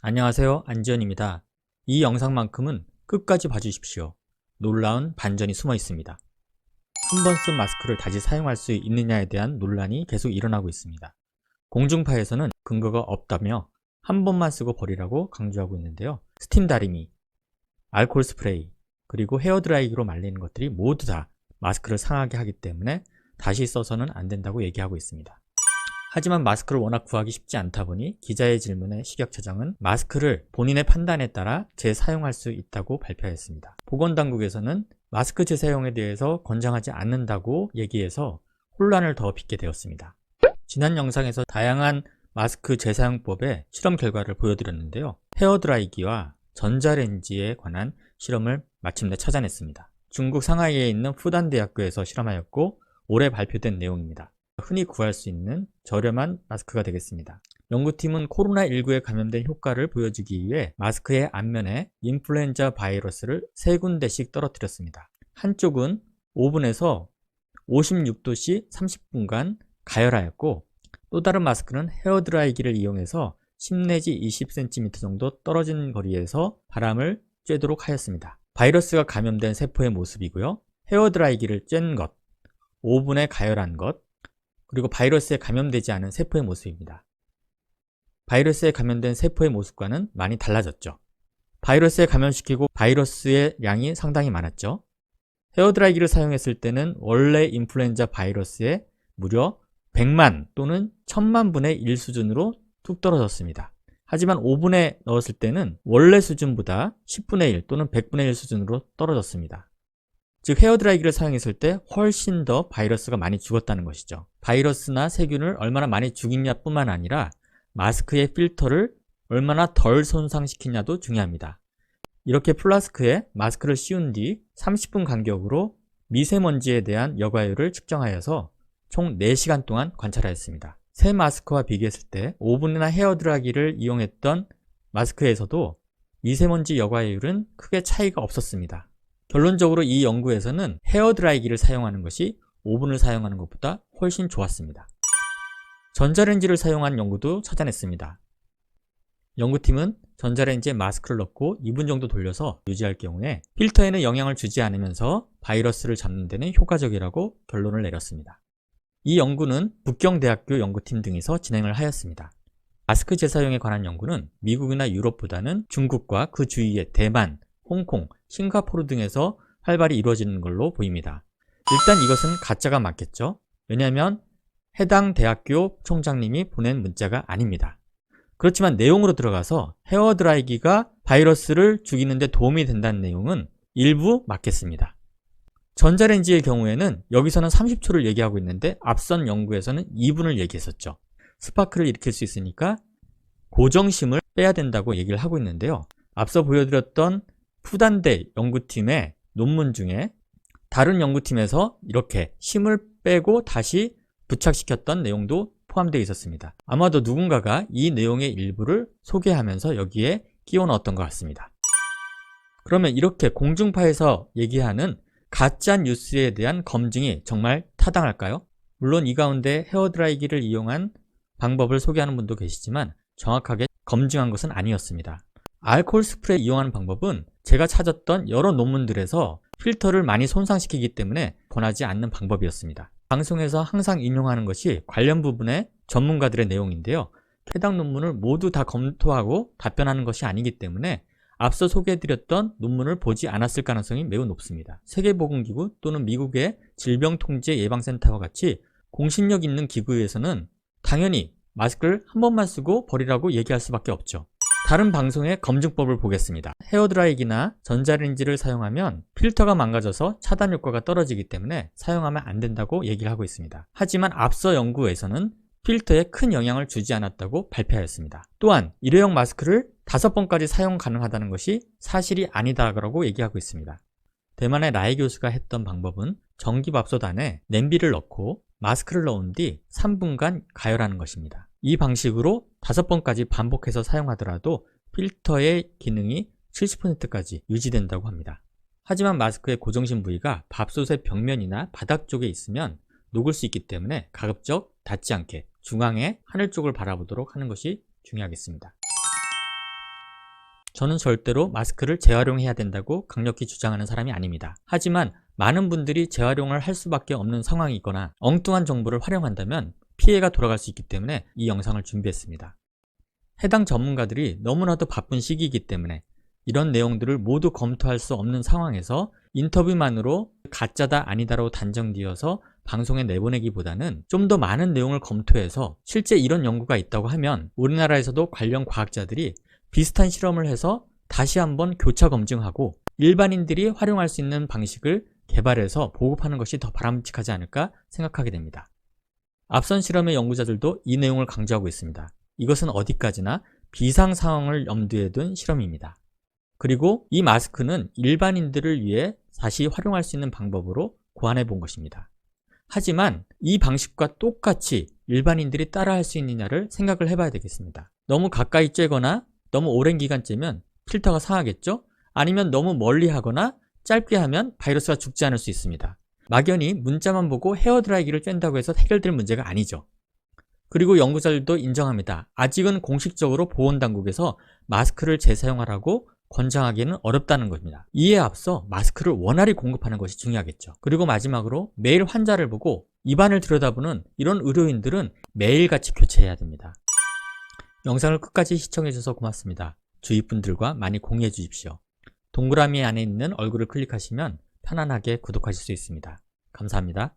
안녕하세요, 안지현입니다. 이 영상만큼은 끝까지 봐주십시오. 놀라운 반전이 숨어 있습니다. 한 번 쓴 마스크를 다시 사용할 수 있느냐에 대한 논란이 계속 일어나고 있습니다. 공중파에서는 근거가 없다며 한 번만 쓰고 버리라고 강조하고 있는데요. 스팀 다리미, 알코올 스프레이, 그리고 헤어드라이기로 말리는 것들이 모두 다 마스크를 상하게 하기 때문에 다시 써서는 안 된다고 얘기하고 있습니다. 하지만 마스크를 워낙 구하기 쉽지 않다 보니 기자의 질문에 식약처장은 마스크를 본인의 판단에 따라 재사용할 수 있다고 발표했습니다. 보건당국에서는 마스크 재사용에 대해서 권장하지 않는다고 얘기해서 혼란을 더 빚게 되었습니다. 지난 영상에서 다양한 마스크 재사용법의 실험 결과를 보여드렸는데요. 헤어드라이기와 전자레인지에 관한 실험을 마침내 찾아냈습니다. 중국 상하이에 있는 푸단대학교에서 실험하였고 올해 발표된 내용입니다. 흔히 구할 수 있는 저렴한 마스크가 되겠습니다. 연구팀은 코로나19에 감염된 효과를 보여주기 위해 마스크의 앞면에 인플루엔자 바이러스를 3군데씩 떨어뜨렸습니다. 한쪽은 오븐에서 56도씨 30분간 가열하였고 또 다른 마스크는 헤어드라이기를 이용해서 10 내지 20cm 정도 떨어진 거리에서 바람을 쬐도록 하였습니다. 바이러스가 감염된 세포의 모습이고요. 헤어드라이기를 쬐는 것, 오븐에 가열한 것, 그리고 바이러스에 감염되지 않은 세포의 모습입니다. 바이러스에 감염된 세포의 모습과는 많이 달라졌죠. 바이러스에 감염시키고 바이러스의 양이 상당히 많았죠. 헤어드라이기를 사용했을 때는 원래 인플루엔자 바이러스의 무려 100만 또는 1000만 분의 1 수준으로 뚝 떨어졌습니다. 하지만 오븐에 넣었을 때는 원래 수준보다 10분의 1 또는 100분의 1 수준으로 떨어졌습니다. 즉 헤어드라이기를 사용했을 때 훨씬 더 바이러스가 많이 죽었다는 것이죠. 바이러스나 세균을 얼마나 많이 죽이냐 뿐만 아니라 마스크의 필터를 얼마나 덜 손상시키냐도 중요합니다. 이렇게 플라스크에 마스크를 씌운 뒤 30분 간격으로 미세먼지에 대한 여과율을 측정하여서 총 4시간 동안 관찰하였습니다. 새 마스크와 비교했을 때 오븐이나 헤어드라이기를 이용했던 마스크에서도 미세먼지 여과율은 크게 차이가 없었습니다. 결론적으로 이 연구에서는 헤어드라이기를 사용하는 것이 오븐을 사용하는 것보다 훨씬 좋았습니다. 전자레인지를 사용한 연구도 찾아냈습니다. 연구팀은 전자레인지에 마스크를 넣고 2분 정도 돌려서 유지할 경우에 필터에는 영향을 주지 않으면서 바이러스를 잡는 데는 효과적이라고 결론을 내렸습니다. 이 연구는 북경대학교 연구팀 등에서 진행을 하였습니다. 마스크 재사용에 관한 연구는 미국이나 유럽보다는 중국과 그 주위의 대만, 홍콩, 싱가포르 등에서 활발히 이루어지는 걸로 보입니다. 일단 이것은 가짜가 맞겠죠? 왜냐하면 해당 대학교 총장님이 보낸 문자가 아닙니다. 그렇지만 내용으로 들어가서 헤어드라이기가 바이러스를 죽이는 데 도움이 된다는 내용은 일부 맞겠습니다. 전자레인지의 경우에는 여기서는 30초를 얘기하고 있는데 앞선 연구에서는 2분을 얘기했었죠. 스파크를 일으킬 수 있으니까 고정심을 빼야 된다고 얘기를 하고 있는데요. 앞서 보여드렸던 푸단대 연구팀의 논문 중에 다른 연구팀에서 이렇게 심을 빼고 다시 부착시켰던 내용도 포함되어 있었습니다. 아마도 누군가가 이 내용의 일부를 소개하면서 여기에 끼워 넣었던 것 같습니다. 그러면 이렇게 공중파에서 얘기하는 가짜 뉴스에 대한 검증이 정말 타당할까요? 물론 이 가운데 헤어드라이기를 이용한 방법을 소개하는 분도 계시지만 정확하게 검증한 것은 아니었습니다. 알코올 스프레이 이용하는 방법은 제가 찾았던 여러 논문들에서 필터를 많이 손상시키기 때문에 권하지 않는 방법이었습니다. 방송에서 항상 인용하는 것이 관련 부분의 전문가들의 내용인데요. 해당 논문을 모두 다 검토하고 답변하는 것이 아니기 때문에 앞서 소개해드렸던 논문을 보지 않았을 가능성이 매우 높습니다. 세계보건기구 또는 미국의 질병통제예방센터와 같이 공신력 있는 기구에서는 당연히 마스크를 한 번만 쓰고 버리라고 얘기할 수밖에 없죠. 다른 방송의 검증법을 보겠습니다. 헤어드라이기나 전자레인지를 사용하면 필터가 망가져서 차단 효과가 떨어지기 때문에 사용하면 안 된다고 얘기를 하고 있습니다. 하지만 앞서 연구에서는 필터에 큰 영향을 주지 않았다고 발표하였습니다. 또한 일회용 마스크를 5번까지 사용 가능하다는 것이 사실이 아니다라고 얘기하고 있습니다. 대만의 라이 교수가 했던 방법은 전기밥솥 안에 냄비를 넣고 마스크를 넣은 뒤 3분간 가열하는 것입니다. 이 방식으로 5번까지 반복해서 사용하더라도 필터의 기능이 70%까지 유지된다고 합니다. 하지만 마스크의 고정심 부위가 밥솥의 벽면이나 바닥 쪽에 있으면 녹을 수 있기 때문에 가급적 닿지 않게 중앙의 하늘 쪽을 바라보도록 하는 것이 중요하겠습니다. 저는 절대로 마스크를 재활용해야 된다고 강력히 주장하는 사람이 아닙니다. 하지만 많은 분들이 재활용을 할 수밖에 없는 상황이거나 엉뚱한 정보를 활용한다면 피해가 돌아갈 수 있기 때문에 이 영상을 준비했습니다. 해당 전문가들이 너무나도 바쁜 시기이기 때문에 이런 내용들을 모두 검토할 수 없는 상황에서 인터뷰만으로 가짜다 아니다로 단정지어서 방송에 내보내기보다는 좀 더 많은 내용을 검토해서 실제 이런 연구가 있다고 하면 우리나라에서도 관련 과학자들이 비슷한 실험을 해서 다시 한번 교차 검증하고 일반인들이 활용할 수 있는 방식을 개발해서 보급하는 것이 더 바람직하지 않을까 생각하게 됩니다. 앞선 실험의 연구자들도 이 내용을 강조하고 있습니다. 이것은 어디까지나 비상 상황을 염두에 둔 실험입니다. 그리고 이 마스크는 일반인들을 위해 다시 활용할 수 있는 방법으로 고안해 본 것입니다. 하지만 이 방식과 똑같이 일반인들이 따라할 수 있느냐를 생각을 해봐야 되겠습니다. 너무 가까이 쬐거나 너무 오랜 기간 쬐면 필터가 상하겠죠? 아니면 너무 멀리 하거나 짧게 하면 바이러스가 죽지 않을 수 있습니다. 막연히 문자만 보고 헤어드라이기를 쬐다고 해서 해결될 문제가 아니죠. 그리고 연구자들도 인정합니다. 아직은 공식적으로 보건당국에서 마스크를 재사용하라고 권장하기는 어렵다는 겁니다. 이에 앞서 마스크를 원활히 공급하는 것이 중요하겠죠. 그리고 마지막으로 매일 환자를 보고 입안을 들여다보는 이런 의료인들은 매일같이 교체해야 됩니다. 영상을 끝까지 시청해주셔서 고맙습니다. 주위 분들과 많이 공유해 주십시오. 동그라미 안에 있는 얼굴을 클릭하시면 편안하게 구독하실 수 있습니다. 감사합니다.